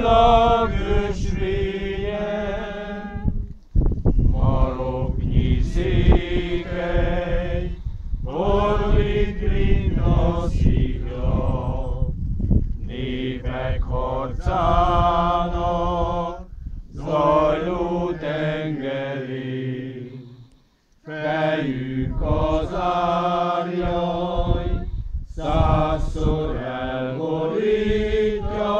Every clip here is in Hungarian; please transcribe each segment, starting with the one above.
csillag ösvényen, maroknyi székely, borlik, mint a szikla, népek harcának zajló tengerén. Fejünk az árjaj, százszor elborítja,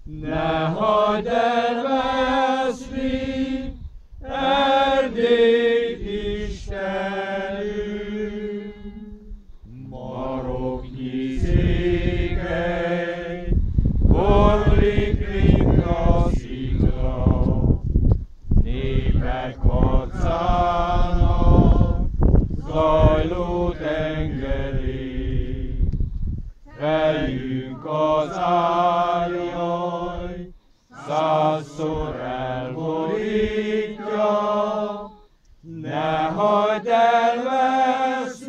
ne hagyd elveszni Erdélyt, Istenünk. Maroknyi székely, borlik, mint a szikla, népek harcának zajló tengerén. Fejünk az árjaj, százszor elborítja, ne hagyd elveszni